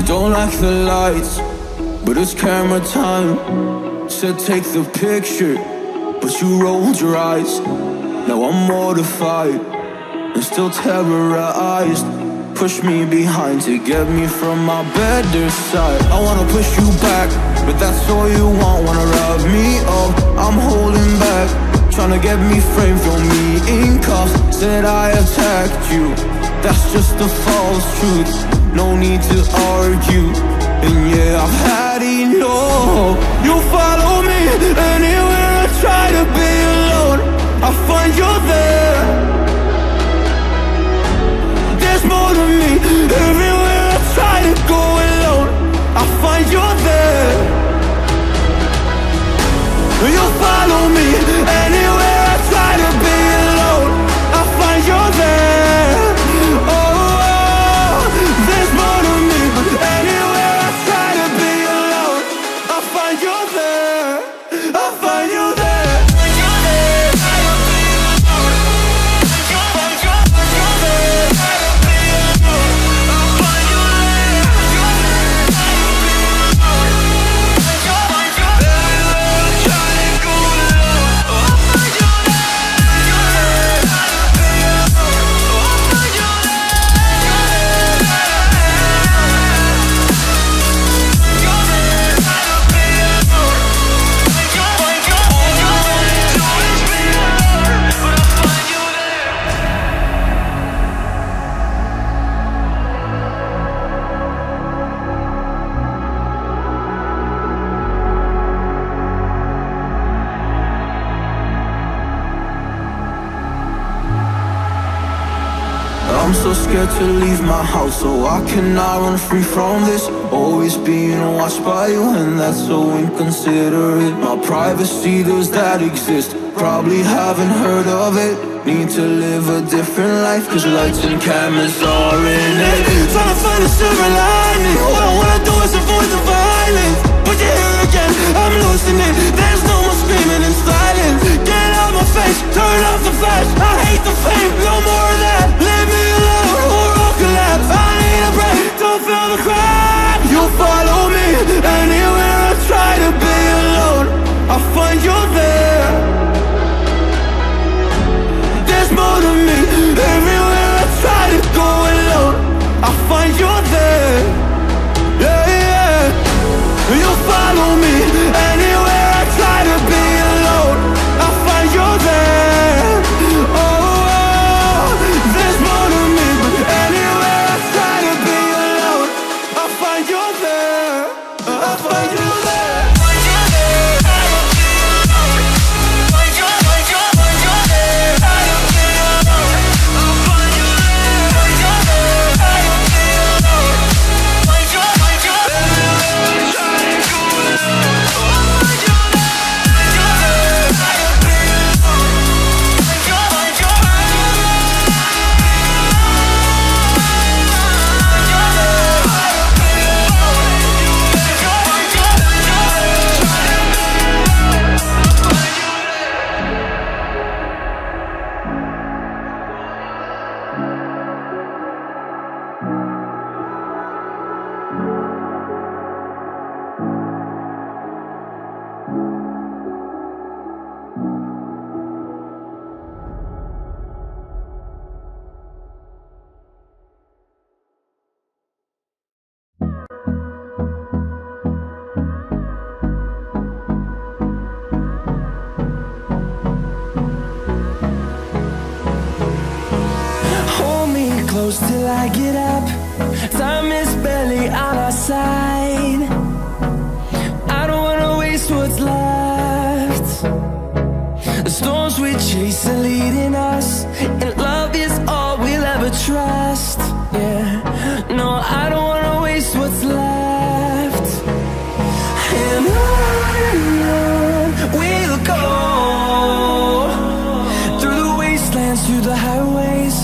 Don't like the lights, but it's camera time. Said take the picture, but you rolled your eyes. Now I'm mortified and still terrorized. Push me behind to get me from my better side. I wanna push you back, but that's all you want. Wanna rub me up, I'm holding back. Tryna get me framed, throw me in cuffs. Said I attacked you, that's just a false truth. No need to argue, and yeah, I've had enough. You follow me anywhere I try to be alone, I find you there. There's more to me, everywhere I try to go alone, I find you there. You follow me anywhere I try to be alone, I find you there. Oh, there's more to me, but anywhere I try to be alone, I find you there. I find you there. I'm so scared to leave my house, so I cannot run free from this. Always being watched by you, and that's so inconsiderate. My privacy, does that exist? Probably haven't heard of it. Need to live a different life, cause lights and cameras are in it. Trying to find a silver lining, all I wanna do is avoid the violence. But you're here again, I'm losing it. There's no more screaming in silence. Get out my face, turn off the flash. I hate the fame, no more of that. Leave me alone or I'll collapse. I need a break, don't feel the crack. You follow me anywhere I try to be alone, I find you there. There's more to me, everywhere I try to go alone, I find you there. Yeah, yeah. You follow me anywhere I try to be alone, I find you there. Oh, there's more to me, but anywhere I try to be alone, I find you there. I find you there. Till I get up, time is barely on our side. I don't wanna waste what's left. The storms we chase are leading us, and love is all we'll ever trust. Yeah, no, I don't wanna waste what's left. And on we'll go, through the wastelands, through the highways,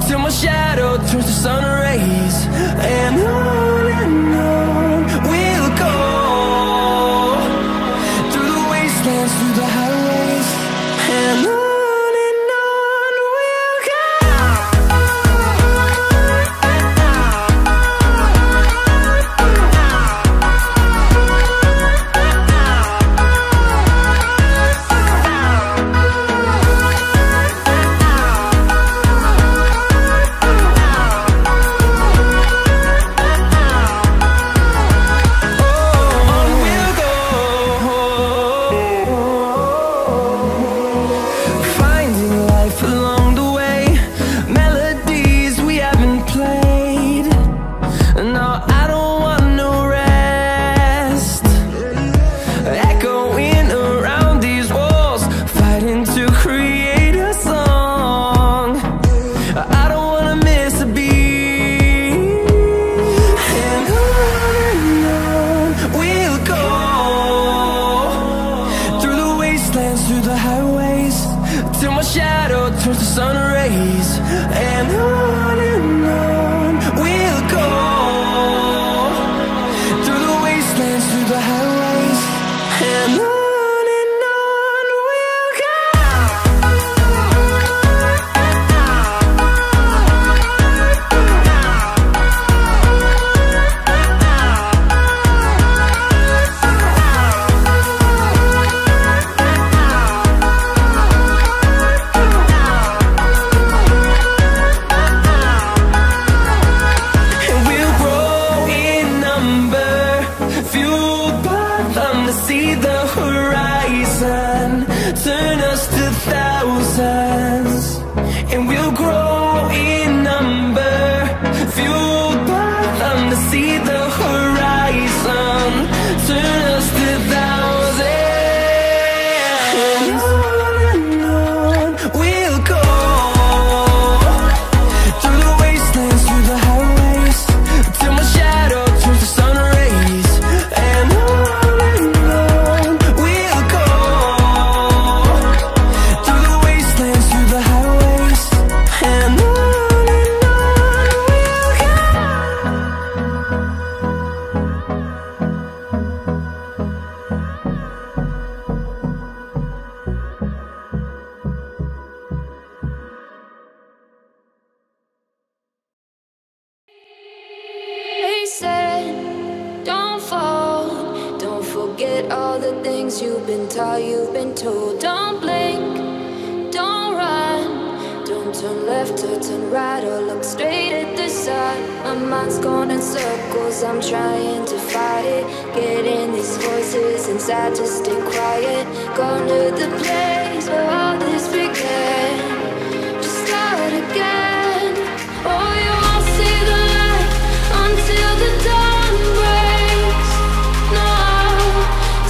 till my shadow turns to sun rays. And on we'll go, through the wastelands, through the highways. And on we'll to create a song. I don't wanna miss a beat. And on we'll go, through the wastelands, through the highways, till my shadow turns to sun rays. And on we'll go, through the wastelands, through the highways, and on we'll go. Turn us to thousands, and we'll grow in number, fueled by them to see the horizon. Turn us to thousands, and on we'll go, through the wastelands, through the highways, till my shadow turns to sun rays. And on we'll go, all the things you've been taught, you've been told. Don't blink, don't run, don't turn left or turn right or look straight at the sun. My mind's going in circles, I'm trying to fight it. Getting these voices inside to stay quiet. Going to the place where all this began, to start again. Oh, you won't see the light until the dawn breaks. No,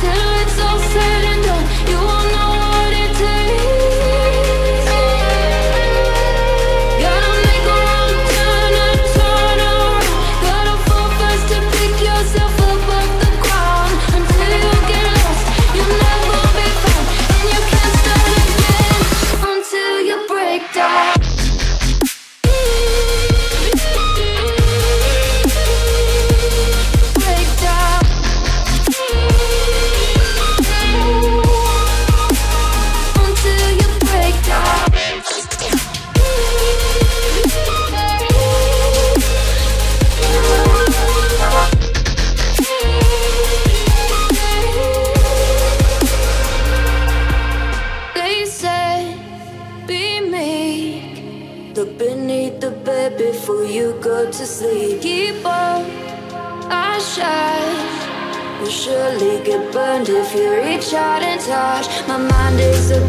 till it's all said and done, you won't know what it takes. Gotta make a wrong turn and turn around. Gotta fall fast to pick yourself up off the ground. Until you get lost, you'll never be found, and you can't start again until you break down. Before you go to sleep, keep on our shine. You'll surely get burned if you reach out and touch. My mind is a